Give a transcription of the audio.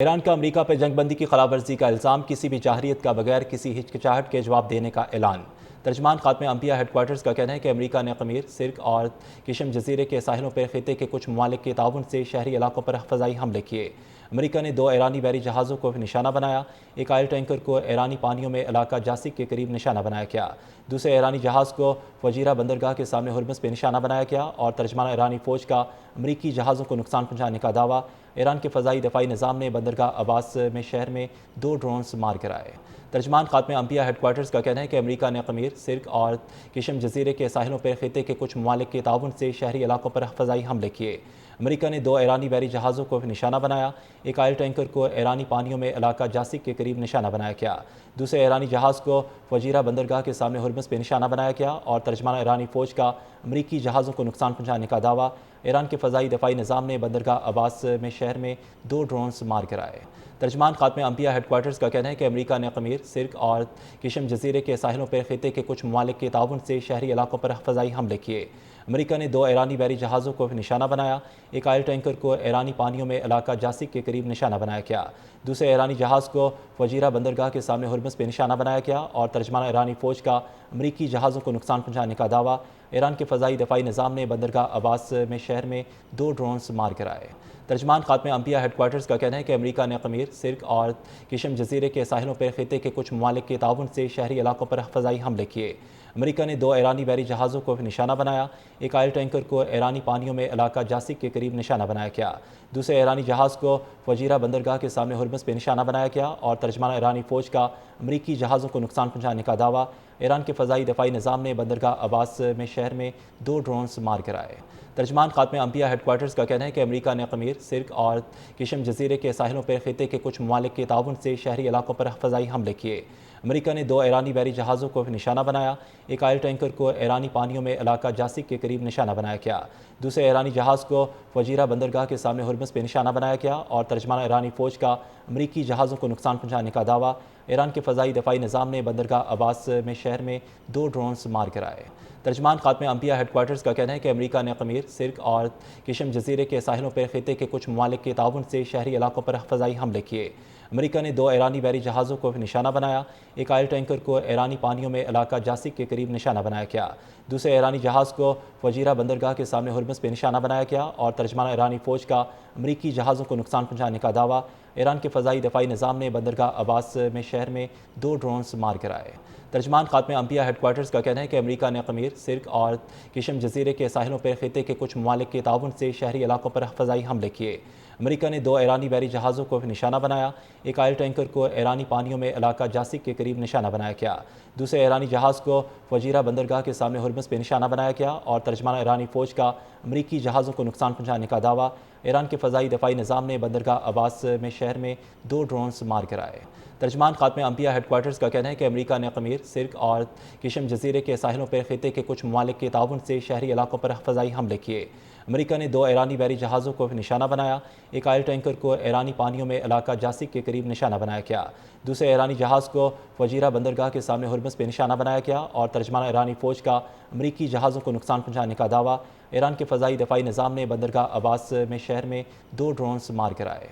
ایران کا امریکہ پر جنگ بندی کی خلاف ورزی کا الزام، کسی بھی جارحیت کا بغیر کسی ہچکچاہٹ کے جواب دینے کا اعلان۔ ترجمان خاتمہ انبیاء ہیڈ کوارٹرز کا کہنا ہے کہ امریکہ نے قمیر، سرک اور کشم جزیرے کے ساحلوں پر خطے کے کچھ ممالک کے تعاون سے شہری علاقوں پر فضائی حملے کیے۔ امریکہ نے 2 ایرانی بحری جہازوں کو نشانہ بنایا۔ ایک آئل ٹینکر کو ایرانی پانیوں میں علاقہ جاسک کے قریب نشانہ بنایا گیا۔ دوسرے ایرانی جہاز کو فجیرہ بندرگاہ کے سامنے ہرمز پہ نشانہ بنایا گیا اور ترجمان ایرانی فوج کا امریکی جہازوں کو نقصان پہنچانے کا دعویٰ۔ ایران کے فضائی دفاعی نظام نے بندرگاہ عباس میں شہر میں 2 ڈرونز مار گرائے۔ ترجمان خاتمہ انبیاء ہیڈ کوارٹرز کا کہنا ہے کہ امریکہ نے قمیر، سرک اور کشم جزیرے کے ساحلوں پر خطے کے کچھ ممالک کے تعاون سے شہری علاقوں پر فضائی حملے کیے۔ امریکہ نے 2 ایرانی بحری جہازوں کو نشانہ بنایا۔ ایک آئل ٹینکر کو ایرانی پانیوں میں علاقہ جاسک کے قریب نشانہ بنایا گیا۔ دوسرے ایرانی جہاز کو فجیرہ بندرگاہ کے سامنے ہرمز پہ نشانہ بنایا گیا اور ترجمان ایرانی فوج کا امریکی جہازوں کو نقصان پہنچانے کا دعویٰ۔ ایران کے فضائی دفاعی نظام نے بندرگاہ عباس میں شہر میں 2 ڈرونز مار گرائے۔ ترجمان خاتمہ انبیاء ہیڈ کوارٹرز کا کہنا ہے کہ امریکہ نے قمیر، سرک اور کشم جزیرے کے ساحلوں پر خطے کے کچھ ممالک کے تعاون سے شہری علاقوں پر فضائی حملے کیے۔ امریکہ نے 2 ایرانی بحری جہازوں کو نشانہ بنایا۔ ایک آئل ٹینکر کو ایرانی پانیوں میں علاقہ جاسک کے قریب نشانہ بنایا گیا۔ دوسرے ایرانی جہاز کو فجیرہ بندرگاہ کے سامنے ہرمز پہ نشانہ بنایا گیا اور ترجمان ایرانی فوج کا امریکی جہازوں کو نقصان پہنچانے کا دعویٰ۔ ایران کے فضائی دفاعی نظام نے بندرگاہ عباس میں شہر میں 2 ڈرونز مار گرائے۔ ترجمان خاتمہ انبیاء ہیڈ کوارٹرز کا کہنا ہے کہ امریکہ نے قمیر، سرک اور کشم جزیرے کے ساحلوں پر خطے کے کچھ ممالک کے تعاون سے شہری علاقوں پر فضائی حملے کیے۔ امریکہ نے 2 ایرانی بحری جہازوں کو نشانہ بنایا۔ ایک آئل ٹینکر کو ایرانی پانیوں میں علاقہ جاسک کے قریب نشانہ بنایا گیا۔ دوسرے ایرانی جہاز کو فجیرہ بندرگاہ کے سامنے ہرمز پہ نشانہ بنایا گیا اور ترجمان ایرانی فوج کا امریکی جہازوں کو نقصان پہنچانے کا دعویٰ۔ ایران کے فضائی دفاعی نظام نے بندرگاہ عباس میں شہر میں 2 ڈرونز مار گرائے۔ ترجمان خاتمہ انبیاء ہیڈ کوارٹرز کا کہنا ہے کہ امریکہ نے قمیر، سرک اور کشم جزیرے کے ساحلوں پر خطے کے کچھ ممالک کے تعاون سے شہری علاقوں پر فضائی حملے کیے۔ امریکہ نے 2 ایرانی بحری جہازوں کو نشانہ بنایا۔ ایک آئل ٹینکر کو ایرانی پانیوں میں علاقہ جاسک کے قریب نشانہ بنایا گیا۔ دوسرے ایرانی جہاز کو فجیرہ بندرگاہ کے سامنے ہرمز پہ نشانہ بنایا گیا اور ترجمان ایرانی فوج کا امریکی جہازوں کو نقصان پہنچانے کا دعویٰ۔ ایران کے فضائی دفاعی نظام نے بندرگاہ عباس میں شہر میں 2 ڈرونز مار گرائے۔ ترجمان خاتمہ انبیاء ہیڈ کوارٹرز کا کہنا ہے کہ امریکہ نے قمیر، سرک اور کشم جزیرے کے ساحلوں پر خطے کے کچھ ممالک کے تعاون سے شہری علاقوں پر فضائی حملے کیے۔ امریکہ نے 2 ایرانی بحری جہازوں کو نشانہ بنایا۔ ایک آئل ٹینکر کو ایرانی پانیوں میں علاقہ جاسک کے قریب نشانہ بنایا گیا۔ دوسرے ایرانی جہاز کو فجیرہ بندرگاہ کے سامنے ہرمز پہ نشانہ بنایا گیا اور ترجمان ایرانی فوج کا امریکی جہازوں کو نقصان پہنچانے کا دعویٰ۔ ایران کے فضائی دفاعی نظام نے بندرگاہ عباس میں شہر میں 2 ڈرونز مار گرائے۔ ترجمان خاتمہ انبیاء ہیڈ کوارٹرز کا کہنا ہے کہ امریکہ نے قمیر، سرک اور کشم جزیرے کے ساحلوں پر خطے کے کچھ ممالک کے تعاون سے شہری علاقوں پر فضائی حملے کیے۔ امریکہ نے 2 ایرانی بحری جہازوں کو نشانہ بنایا۔ ایک آئل ٹینکر کو ایرانی پانیوں میں علاقہ جاسک کے قریب نشانہ بنایا گیا۔ دوسرے ایرانی جہاز کو فجیرہ بندرگاہ کے سامنے ہرمز پہ نشانہ بنایا گیا اور ترجمان ایرانی فوج کا امریکی جہازوں کو نقصان پہنچانے کا دعویٰ۔ ایران کے فضائی دفاعی نظام نے بندرگاہ عباس میں شہر میں 2 ڈرونز مار گرائے۔ ترجمان خاتمہ انبیاء ہیڈ کوارٹرز کا کہنا ہے کہ امریکہ نے قمیر، سرک اور کشم جزیرے کے ساحلوں پر خطے کے کچھ ممالک کے تعاون سے شہری علاقوں پر فضائی حملے کیے۔ امریکہ نے 2 ایرانی بحری جہازوں کو نشانہ بنایا۔ ایک آئل ٹینکر کو ایرانی پانیوں میں علاقہ جاسک کے قریب نشانہ بنایا گیا۔ دوسرے ایرانی جہاز کو فجیرہ بندرگاہ کے سامنے ہرمز پہ نشانہ بنایا گیا اور ترجمان ایرانی فوج کا امریکی جہازوں کو نقصان پہنچانے کا دعویٰ۔ ایران کے فضائی دفاعی نظام نے بندرگاہ عباس میں شہر میں 2 ڈرونز مار گرائے۔